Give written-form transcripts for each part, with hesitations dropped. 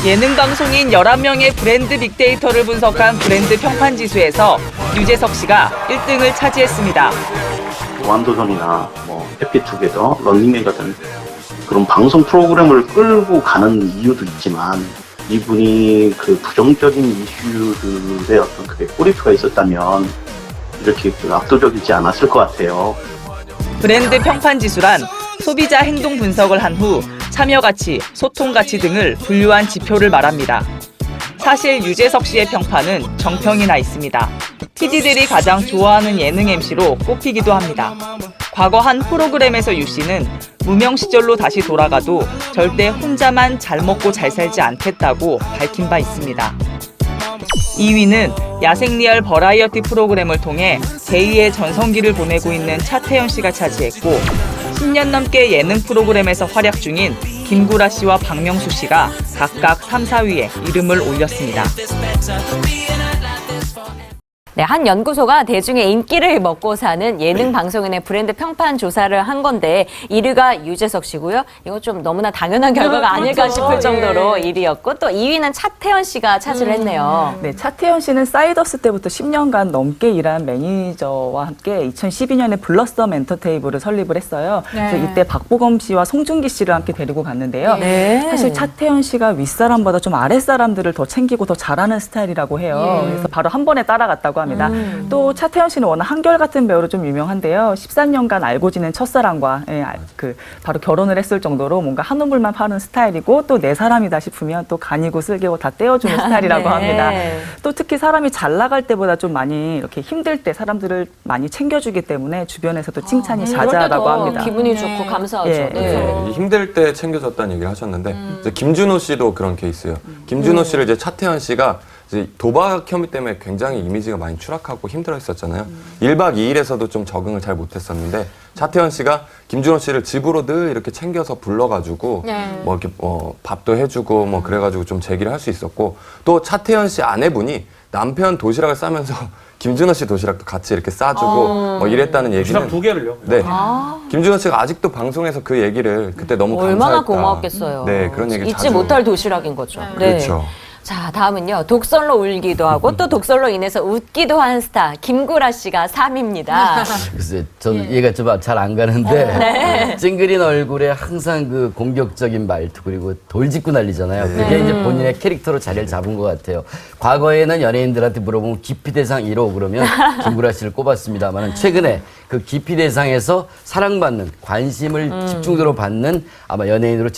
예능 방송인 11명의 브랜드 빅데이터를 분석한 브랜드 평판 지수에서 유재석 씨가 1등을 차지했습니다. 무한도전이나 해피투게더, 런닝맨 같은 그런 방송 프로그램을 끌고 가는 이유도 있지만 이분이 그 부정적인 이슈들의 어떤 그게 꼬리표가 있었다면 이렇게 압도적이지 않았을 것 같아요. 브랜드 평판 지수란 소비자 행동 분석을 한 후 참여 가치, 소통 가치 등을 분류한 지표를 말합니다. 사실 유재석 씨의 평판은 정평이 나 있습니다. PD들이 가장 좋아하는 예능 MC로 꼽히기도 합니다. 과거 한 프로그램에서 유 씨는 무명 시절로 다시 돌아가도 절대 혼자만 잘 먹고 잘 살지 않겠다고 밝힌 바 있습니다. 2위는 야생리얼 버라이어티 프로그램을 통해 제2의 전성기를 보내고 있는 차태현 씨가 차지했고 10년 넘게 예능 프로그램에서 활약 중인 김구라 씨와 박명수 씨가 각각 3, 4위에 이름을 올렸습니다. 네, 한 연구소가 대중의 인기를 먹고 사는 예능 방송인의 브랜드 평판 조사를 한 건데 1위가 유재석 씨고요. 이거 좀 너무나 당연한 결과가 아닐까 싶을 정도로 1위였고 또 2위는 차태현 씨가 차지를 했네요. 네, 차태현 씨는 사이더스 때부터 10년간 넘게 일한 매니저와 함께 2012년에 블러썸 엔터테이블을 설립을 했어요. 그래서 이때 박보검 씨와 송중기 씨를 함께 데리고 갔는데요. 사실 차태현 씨가 윗사람보다 좀 아랫사람들을 더 챙기고 더 잘하는 스타일이라고 해요. 그래서 바로 한 번에 따라갔다고 합니다. 또 차태현 씨는 워낙 한결같은 배우로 좀 유명한데요. 13년간 알고 지낸 첫사랑과 바로 결혼을 했을 정도로 뭔가 한우물만 파는 스타일이고 또 내 사람이다 싶으면 또 간이고 쓸개고 다 떼어주는 스타일이라고 합니다. 또 특히 사람이 잘 나갈 때보다 좀 많이 이렇게 힘들 때 사람들을 많이 챙겨주기 때문에 주변에서도 칭찬이 자자하다고 합니다. 기분이 좋고 감사하죠. 힘들 때 챙겨줬다는 얘기를 하셨는데 이제 김준호 씨도 그런 케이스예요. 김준호 씨를 이제 차태현 씨가 이제 도박 혐의 때문에 굉장히 이미지가 많이 추락하고 힘들어했었잖아요. 1박 2일에서도 좀 적응을 잘 못했었는데 차태현 씨가 김준호 씨를 집으로 늘 이렇게 챙겨서 불러가지고 뭐 이렇게 밥도 해주고 뭐 그래가지고 좀 제기를 할 수 있었고 또 차태현 씨 아내분이 남편 도시락을 싸면서 김준호 씨 도시락도 같이 이렇게 싸주고 뭐 이랬다는 얘기는 도시락 2개를요? 네. 김준호 씨가 아직도 방송에서 그 얘기를 그때 너무 얼마나 감사했다. 고마웠겠어요. 네, 그런 얘기 잊지 자주 못할 도시락인 거죠. 네. 그렇죠. 자, 다음은요. 독설로 울기도 하고 또 독설로 인해서 웃기도 한 스타 김구라 씨가 3위입니다. 글쎄, 저는 이해가 좀 잘 안 가는데 찡그린 얼굴에 항상 그 공격적인 말투 그리고 돌직구 날리잖아요. 그게 이제 본인의 캐릭터로 자리를 잡은 것 같아요. 과거에는 연예인들한테 물어보면 기피 대상 1호 그러면 김구라 씨를 꼽았습니다만 최근에 그 기피 대상에서 사랑받는 관심을 집중적으로 받는 아마 연예인으로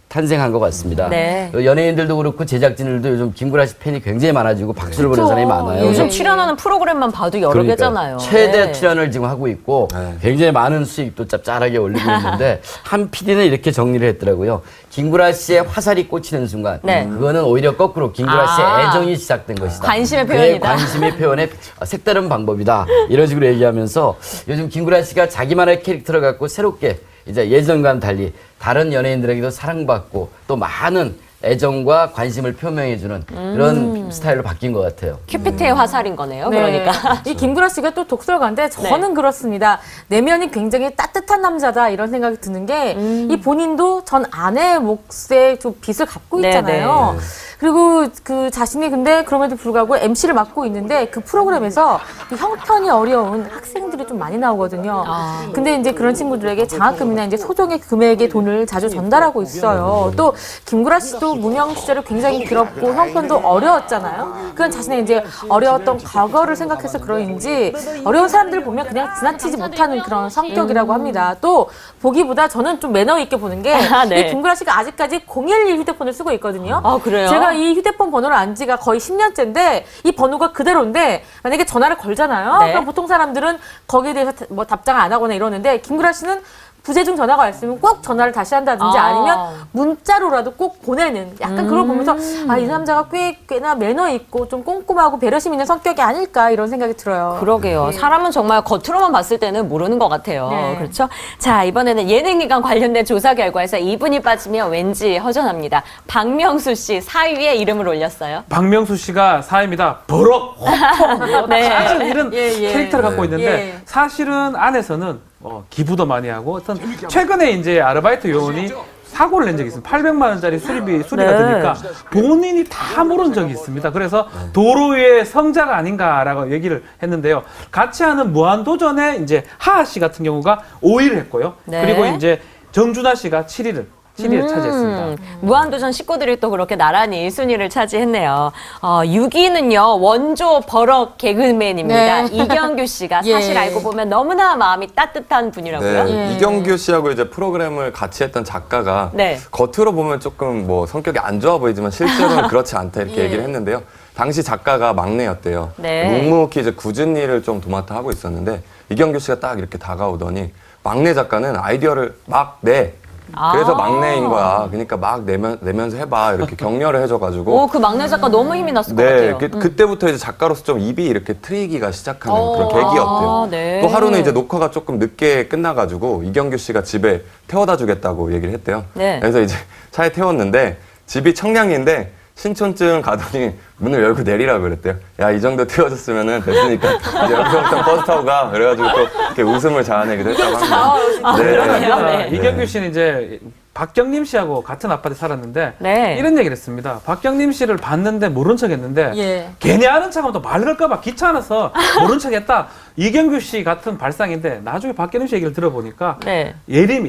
탄생한 것 같습니다. 연예인들도 그렇고 제작진들도 요즘 김구라 씨 팬이 굉장히 많아지고 박수를 보는 사람이 많아요. 요즘 출연하는 프로그램만 봐도 여러 개잖아요. 최대 출연을 지금 하고 있고 굉장히 많은 수익도 짭짤하게 올리고 있는데 한 PD는 이렇게 정리를 했더라고요. 김구라 씨의 화살이 꽂히는 순간 그거는 오히려 거꾸로 김구라 씨의 애정이 시작된 것이다. 관심의 그의 표현이다. 관심의 표현의 색다른 방법이다. 이런 식으로 얘기하면서 요즘 김구라 씨가 자기만의 캐릭터를 갖고 새롭게 이제 예전과는 달리 다른 연예인들에게도 사랑받고 또 많은 애정과 관심을 표명해주는 그런 스타일로 바뀐 것 같아요. 큐피트의 화살인 거네요. 그러니까. 이 김구라 씨가 또 독설가인데 저는 그렇습니다. 내면이 굉장히 따뜻한 남자다 이런 생각이 드는 게 이 본인도 전 아내의 몫에 좀 빚을 갚고 있잖아요. 그리고 그 자신이 근데 그럼에도 불구하고 MC를 맡고 있는데 그 프로그램에서 이 형편이 어려운 학생들이 좀 많이 나오거든요. 근데 이제 그런 친구들에게 장학금이나 이제 소정의 금액의 돈을 자주 전달하고 있어요. 또 김구라 씨도 무명 시절이 굉장히 길었고 형편도 어려웠잖아요. 그건 자신의 이제 어려웠던 과거를 생각해서 그런지 어려운 사람들 보면 그냥 지나치지 못하는 그런 성격이라고 합니다. 또 보기보다 저는 좀 매너 있게 보는 게 이 김구라 씨가 아직까지 011 휴대폰을 쓰고 있거든요. 그래요? 제가 이 휴대폰 번호를 안 지가 거의 10년째인데 이 번호가 그대로인데 만약에 전화를 걸잖아요. 그럼 보통 사람들은 거기에 대해서 뭐 답장을 안 하거나 이러는데 김구라 씨는 부재중 전화가 왔으면 꼭 전화를 다시 한다든지 아니면 문자로라도 꼭 보내는 약간 그걸 보면서 이 남자가 꽤나 매너 있고 좀 꼼꼼하고 배려심 있는 성격이 아닐까 이런 생각이 들어요. 그러게요. 사람은 정말 겉으로만 봤을 때는 모르는 것 같아요. 그렇죠? 자, 이번에는 예능기관 관련된 조사 결과에서 이분이 빠지면 왠지 허전합니다. 박명수 씨 4위에 이름을 올렸어요. 박명수 씨가 4위입니다. 버럭, 호통. 사실 이런 캐릭터를 갖고 있는데 사실은 안에서는 기부도 많이 하고 어떤 최근에 이제 아르바이트 요원이 사고를 낸 적이 있습니다. 800만 원짜리 수리가 네. 드니까 본인이 다 물은 적이 있습니다. 그래서 도로 위의 성자가 아닌가라고 얘기를 했는데요. 같이 하는 무한도전에 이제 하하 씨 같은 경우가 5위를 했고요. 네. 그리고 이제 정준하 씨가 7위를 차지했습니다. 무한도전 식구들이 또 그렇게 나란히 1순위를 차지했네요. 6위는요, 원조 버럭 개그맨입니다. 네. 이경규 씨가 예. 사실 알고 보면 너무나 마음이 따뜻한 분이라고요. 네, 이경규 씨하고 이제 프로그램을 같이 했던 작가가 네. 겉으로 보면 조금 뭐 성격이 안 좋아 보이지만 실제로는 그렇지 않다 이렇게 얘기를 했는데요. 당시 작가가 막내였대요. 네. 묵묵히 이제 굳은 일을 좀 도맡아 하고 있었는데 이경규 씨가 딱 이렇게 다가오더니 막내 작가는 아이디어를 막 내. 그래서 막내인 거야. 그러니까 막 내면서 해봐. 이렇게 격려를 해줘가지고. 그 막내 작가 너무 힘이 났을 것 네, 같아요. 그때부터 이제 작가로서 좀 입이 이렇게 트이기가 시작하는 그런 계기였대요. 네. 또 하루는 이제 녹화가 조금 늦게 끝나가지고 이경규 씨가 집에 태워다 주겠다고 얘기를 했대요. 네. 그래서 이제 차에 태웠는데 집이 청량리인데 신촌쯤 가더니 문을 열고 내리라고 그랬대요. 야, 이 정도 태워줬으면은 됐으니까 이제 여기서부터 버스 타고 가. 그래가지고 또 이렇게 웃음을 자아내기도 했다고 합니다. 그러네요. 네. 이경규 씨는 이제 박경림 씨하고 같은 아파트에 살았는데 네. 이런 얘기를 했습니다. 박경림 씨를 봤는데 모른 척 했는데 예. 괜히 아는 척하면 또 말 걸까봐 귀찮아서 모른 척 했다. 이경규 씨 같은 발상인데 나중에 박경림 씨 얘기를 들어보니까 네.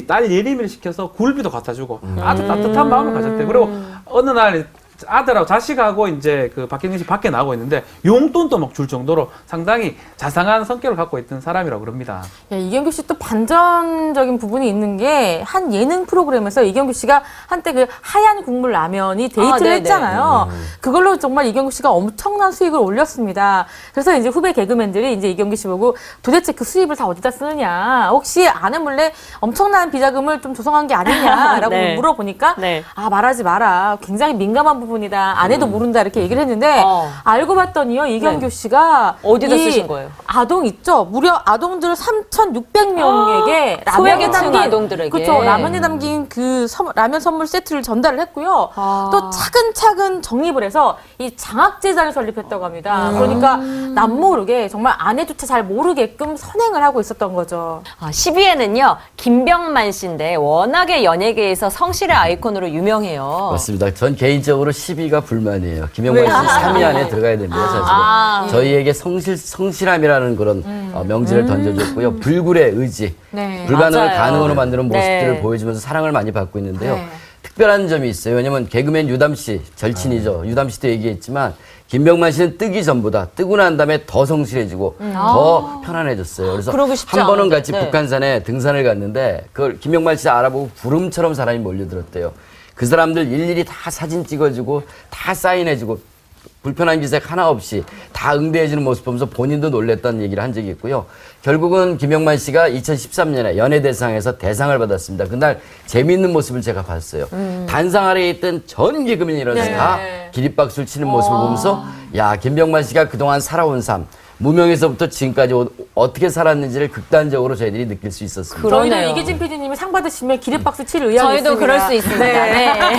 딸 예림이를 시켜서 굴비도 갖다 주고 아주 따뜻한 마음을 가졌대요. 그리고 어느 날 아들하고 자식하고 이제 그 박경림 씨 밖에 나오고 있는데 용돈도 막 줄 정도로 상당히 자상한 성격을 갖고 있던 사람이라고 그럽니다. 예, 이경규 씨 또 반전적인 부분이 있는 게 한 예능 프로그램에서 이경규 씨가 한때 그 하얀 국물 라면이 데이트를 네네. 했잖아요. 그걸로 정말 이경규 씨가 엄청난 수익을 올렸습니다. 그래서 이제 후배 개그맨들이 이제 이경규 씨 보고 도대체 그 수입을 다 어디다 쓰느냐, 혹시 아내 몰래 엄청난 비자금을 좀 조성한 게 아니냐라고 네. 물어보니까 네. 말하지 마라. 굉장히 민감한 부분이다. 아내도 모른다 이렇게 얘기를 했는데 알고 봤더니요 이경규 네. 씨가 어디다 이 쓰신 거예요? 아동 있죠. 무려 아동들 3,600명에게 소외계층 아동들에게. 그렇죠. 라면에 담긴 그 라면 선물 세트를 전달을 했고요. 또 차근차근 정립을 해서 이 장학재단을 설립했다고 합니다. 그러니까 남 모르게 정말 아내조차 잘 모르게끔 선행을 하고 있었던 거죠. 10위에는요, 김병만 씨인데 워낙에 연예계에서 성실의 아이콘으로 유명해요. 맞습니다. 전 개인적으로 10위가 불만이에요. 김영만 씨 3위 안에 들어가야 됩니다. 사실은. 저희에게 성실함이라는 그런 명제를 던져줬고요. 불굴의 의지, 네. 불가능을 맞아요. 가능으로 만드는 모습들을 네. 보여주면서 사랑을 많이 받고 있는데요. 네. 특별한 점이 있어요. 왜냐면 개그맨 유담 씨, 절친이죠. 유담 씨도 얘기했지만 김병만 씨는 뜨기 전보다 뜨고 난 다음에 더 성실해지고 더 편안해졌어요. 그래서 그러고 싶지 한 번은 않은데. 같이 네. 북한산에 등산을 갔는데 그걸 김병만 씨 알아보고 구름처럼 사람이 몰려들었대요. 그 사람들 일일이 다 사진 찍어주고 다 사인해주고 불편한 기색 하나 없이 다 응대해주는 모습 보면서 본인도 놀랬다는 얘기를 한 적이 있고요. 결국은 김영만 씨가 2013년에 연예대상에서 대상을 받았습니다. 그날 재미있는 모습을 제가 봤어요. 단상 아래에 있던 전 개그맨이 일어나서 다 기립박수를 치는 모습을 보면서 야, 김병만 씨가 그동안 살아온 삶, 무명에서부터 지금까지 어떻게 살았는지를 극단적으로 저희들이 느낄 수 있었습니다. 그러네요. 저희도 이기진 PD님이 상 받으시면 기립박수 칠 의향이 있습니다. 저희도 그럴 수 있습니다. 네.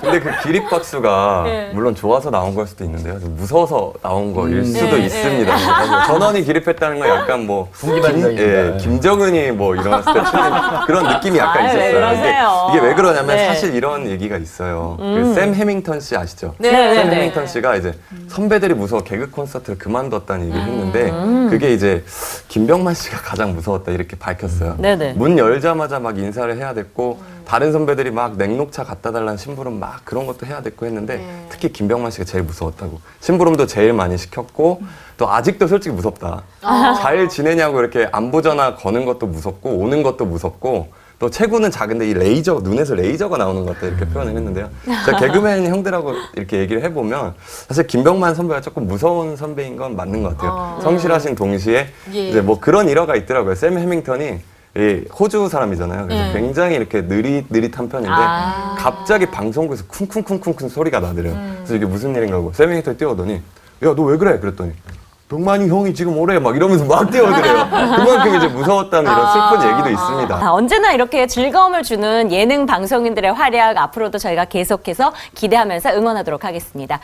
근데 그 기립박수가 물론 좋아서 나온 걸 수도 있는데요. 좀 무서워서 나온 거일 수도 있습니다. 사실 전원이 기립했다는 건 약간 뭐 분기반전입니다. 김정은이 뭐 일어났을 때 치는 그런 느낌이 약간 왜 있었어요. 그러세요? 이게 왜 그러냐면 네. 사실 이런 얘기가 있어요. 그 샘 해밍턴 씨 아시죠? 네. 샘 해밍턴 씨가 이제 선배들이 무서워 개그 콘서트를 그만뒀다는 얘기를 했는데 그게 이제 김병만 씨가 가장 무서웠다 이렇게 밝혔어요. 네네. 문 열자마자 막 인사를 해야 됐고 다른 선배들이 막 냉녹차 갖다 달라는 심부름 막 그런 것도 해야 됐고 했는데 특히 김병만 씨가 제일 무서웠다고. 심부름도 제일 많이 시켰고 또 아직도 솔직히 무섭다. 잘 지내냐고 이렇게 안부 전화 거는 것도 무섭고 오는 것도 무섭고 또 체구는 작은데 이 레이저, 눈에서 레이저가 나오는 것 같다 이렇게 표현을 했는데요. 제가 개그맨 형들하고 이렇게 얘기를 해보면 사실 김병만 선배가 조금 무서운 선배인 건 맞는 것 같아요. 성실하신 동시에 이제 뭐 그런 일화가 있더라고요. 샘 해밍턴이 이 호주 사람이잖아요. 그래서 굉장히 이렇게 느릿한 편인데 갑자기 방송국에서 쿵쿵쿵쿵 소리가 나더래요. 그래서 이게 무슨 일인가 하고 샘 해밍턴이 뛰어오더니 야, 너 왜 그래? 그랬더니 병만이 형이 지금 오래 막 이러면서 막 뛰어오더래요. 그만큼 이제 무서웠다는 이런 슬픈 얘기도 있습니다. 언제나 이렇게 즐거움을 주는 예능 방송인들의 활약 앞으로도 저희가 계속해서 기대하면서 응원하도록 하겠습니다.